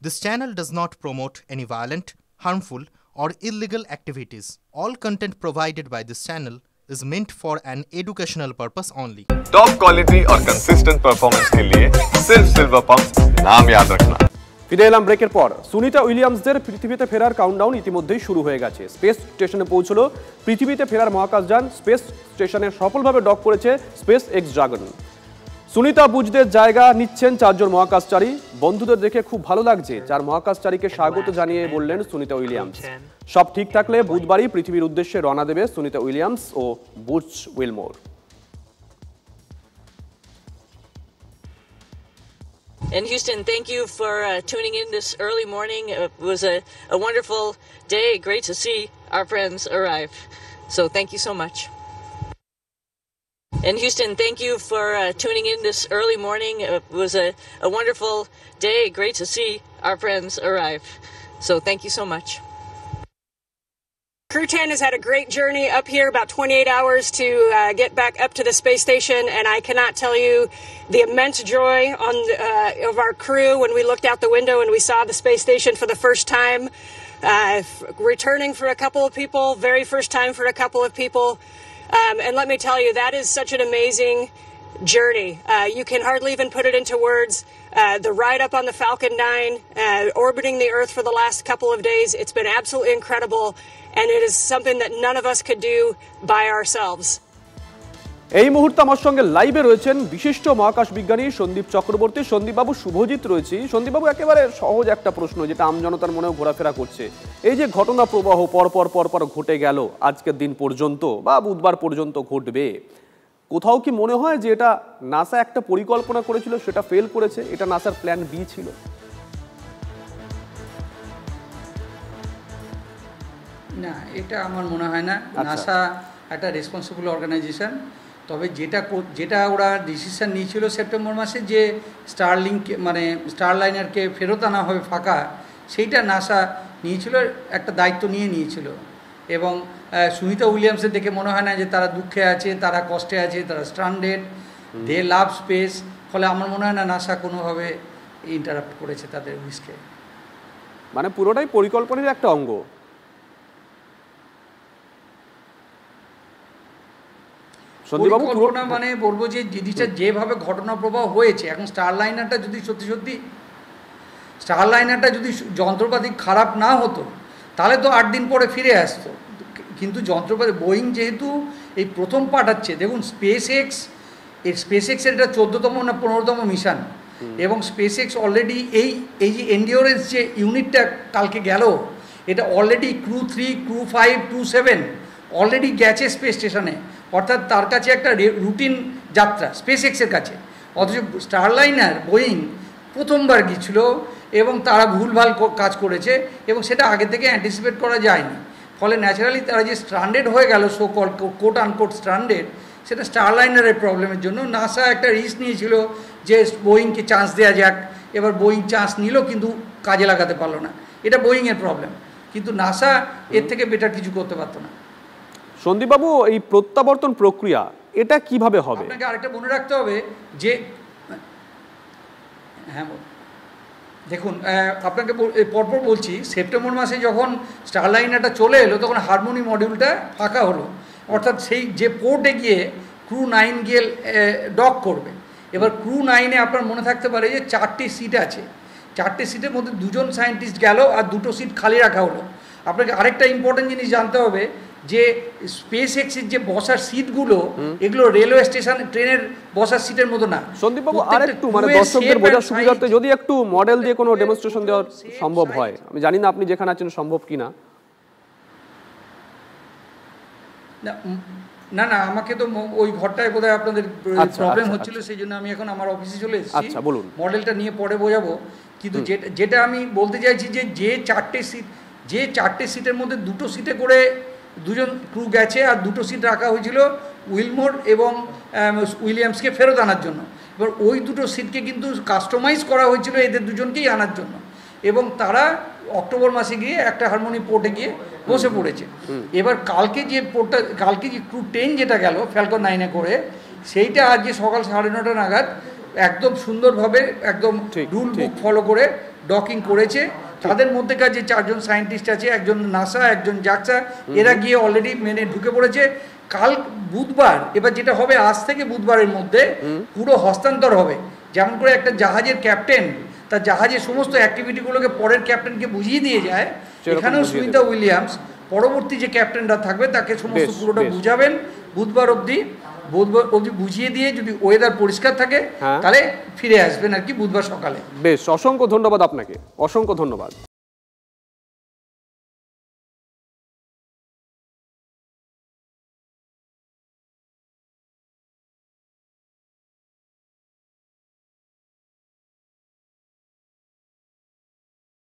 This channel does not promote any violent, harmful, or illegal activities. All content provided by this channel is meant for an educational purpose only. Top quality और consistent performance के लिए सिर्फ silver pump नाम याद रखना। ফিরে এলাম ব্রেকের পর। সুনিতা উইলিয়ামসদের পৃথিবীতে ফেরার কাউন্টডাউন ইতিমধ্যেই শুরু হয়ে গেছে। স্পেস স্টেশনে পৌঁছলো পৃথিবীতে ফেরার মহাকাশযান। স্পেস স্টেশনে সফলভাবে ডক করেছে স্পেস এক্স ড্রাগন। সুনিতা বুঝদের জায়গা নিচ্ছেন চারজন মহাকাশচারী। বন্ধুদের দেখে খুব ভালো লাগছে, চার মহাকাশচারীকে স্বাগত জানিয়ে বললেন সুনিতা উইলিয়ামস। সব ঠিক থাকলে বুধবারই পৃথিবীর উদ্দেশ্যে রওনা দেবে সুনিতা উইলিয়ামস ও Butch Wilmore. And Houston, thank you for tuning in this early morning. It was a wonderful day. Great to see our friends arrive. So thank you so much. And Houston, thank you for tuning in this early morning. It was a wonderful day. Great to see our friends arrive. So thank you so much. Crew 10 has had a great journey up here, about 28 hours to get back up to the space station, and I cannot tell you the immense joy of our crew when we looked out the window and we saw the space station for the first time, returning for a couple of people, very first time for a couple of people, and let me tell you, that is such an amazing journey. You can hardly even put it into words. The ride up on the Falcon 9, orbiting the Earth for the last couple of days, it's been absolutely incredible, and it is something that none of us could do by ourselves. এই মুহূর্তে আমার সঙ্গে লাইভে রয়েছেন বিশিষ্ট মহাকাশ বিজ্ঞানী সন্দীপ চক্রবর্তী। সন্দীপবাবু, শুভজিৎ রয়েছি। সন্দীপবাবু, একেবারে সহজ একটা প্রশ্ন যেটা আমজনতার মনেও ঘোরাফেরা করছে। এই যে ঘটনা প্রবাহ পরপর ঘটে গেল আজকের দিন পর্যন্ত বা বুধবার পর্যন্ত ঘটবে, কোথাও কি মনে হয় যে এটা নাসা একটা পরিকল্পনা করেছিল, সেটা ফেল করেছে, এটা নাসার প্ল্যান বি ছিল? না, এটা আমার মনে হয় না। নাসা একটা রেসপন্সিবল অর্গানাইজেশন। তবে যেটা ওরা ডিসিশন নিয়েছিল সেপ্টেম্বর মাসে যে স্টারলাইনারকে ফেরত আনা হবে ফাঁকা, সেইটা নাসা নিয়েছিল, একটা দায়িত্ব নিয়েছিল। এবং সুনিতা উইলিয়ামসের দেখে মনে হয় না যে তারা দুঃখে আছে, তারা কষ্টে আছে, তারা স্ট্রান্ডেড, দে লাভ স্পেস। ফলে আমার মনে হয় না নাসা কোনোভাবে ইন্টারাপ্ট করেছে তাদের উইশকে। মানে পুরোটাই পরিকল্পনার একটা অঙ্গ। পরিকল্পনা মানে বলবো যে জিনিসটা যেভাবে ঘটনা প্রবাহ হয়েছে, এখন স্টারলাইনারটা যদি যন্ত্রপাতি খারাপ না হতো তাহলে তো 8 দিন পরে ফিরে আসতো। কিন্তু যন্ত্রপাতি বোয়িং যেহেতু এই প্রথম পাঠাচ্ছে, দেখুন স্পেস এক্সের এটা 14তম না 15তম মিশন, এবং স্পেস এক্স অলরেডি এই যে এন্ডিওরেন্স যে ইউনিটটা কালকে গেল, এটা already crew 3, crew 5, crew 7 already গেছে স্পেস স্টেশনে। অর্থাৎ তার কাছে একটা রুটিন যাত্রা স্পেস এক্সের কাছে। অথচ স্টারলাইনার বোয়িং প্রথমবার গিয়েছিল এবং তারা ভুলভাল কাজ করেছে এবং সেটা আগে থেকে অ্যান্টিসিপেট করা যায়নি। ফলে ন্যাচারালি তারা যে স্ট্রান্ডেড হয়ে গেল, so call coat unquote stranded, সেটা স্টারলাইনারের প্রবলেমের জন্য। নাসা একটা রিস্ক নিয়েছিল যে বোয়িংকে চান্স দেওয়া যাক, এবার বোয়িং চান্স নিল কিন্তু কাজে লাগাতে পারলো না। এটা বোয়িংয়ের প্রবলেম, কিন্তু নাসা এর থেকে বেটার কিছু করতে পারতো না। সন্দীপবাবু, এই প্রত্যাবর্তন প্রক্রিয়া এটা কিভাবে হবে? আপনাকে আরেকটা মনে রাখতে হবে যে দেখুন, আপনাকে পরপর বলছি, সেপ্টেম্বর মাসে যখন স্টারলাইনারটা চলে এলো তখন হারমোনি মডিউলটা ফাঁকা হলো। অর্থাৎ সেই যে পোর্টে গিয়ে ক্রু 9 গিয়ে ডক করবে। এবার ক্রু 9-এ আপনার মনে থাকতে পারে যে 4টি সিট আছে, 4টি সিটের মধ্যে 2জন সায়েন্টিস্ট গেল আর 2টো সিট খালি রাখা হলো। আপনাকে আরেকটা ইম্পর্টেন্ট জিনিস জানতে হবে যে স্পেস এক্সের যে বসার সিটগুলো, এগুলো রেলওয়ে স্টেশন ট্রেনের বসার সিটের মতো না। সন্দীপবাবু, আরেকটু মানে দর্শকদের বোঝার সুবিধার্থে যদি একটু মডেল দিয়ে কোনো ডেমনস্ট্রেশন দেওয়া সম্ভব হয়, আমি জানি না আপনি যেখানে আছেন সম্ভব কিনা। না, আমাকে তো ওই ঘরটায় বোধহয় আপনাদের প্রবলেম হচ্ছিল, সেই জন্য আমি এখন আমার অফিসে চলে এসেছি। বলুন, মডেলটা নিয়ে পরে বোঝাবো। কিন্তু যেটা আমি বলতে চাইছি যে 4টে সিটের মধ্যে 2টো সিটে করে 2জন ক্রু গেছে আর 2টো সিট রাখা হয়েছিল উইলমোর এবং উইলিয়ামসকে ফেরত আনার জন্য। এবার ওই 2টো সিটকে কিন্তু কাস্টমাইজ করা হয়েছিল এদের দুজনকেই আনার জন্য, এবং তারা অক্টোবর মাসে গিয়ে একটা হারমোনি পোর্টে গিয়ে বসে পড়েছে। এবার কালকে যে ক্রু 10 যেটা গেল ফ্যালকন 9-এ করে, সেইটা আজকে সকাল 9:30 নাগাদ একদম সুন্দরভাবে একদম রুল বুক ফলো করে ডকিং করেছে। তাদের মধ্যেকার যে 4 জন সায়েন্টিস্ট আছে, একজন নাসা, একজন জাক্সা, এরা গিয়ে অলরেডি মেনে ঢুকে পড়েছে। কাল বুধবার, এবার যেটা হবে আজ থেকে বুধবারের মধ্যে পুরো হস্তান্তর হবে। যেমন করে একটা জাহাজের ক্যাপ্টেন তার জাহাজের সমস্ত অ্যাক্টিভিটিগুলোকে পরের ক্যাপ্টেনকে বুঝিয়ে দিয়ে যায়, এখানেও সুনিতা উইলিয়ামস পরবর্তী যে ক্যাপ্টেনরা থাকবে তাকে সমস্ত পুরোটা বুঝাবেন। বুধবার অবধি বুঝিয়ে দিয়ে যদি ওয়েদার পরিষ্কার থাকে তাহলে ফিরে আসবেন আর কি বুধবার সকালে। বেশ, অসংখ্য ধন্যবাদ আপনাকে, অসংখ্য ধন্যবাদ।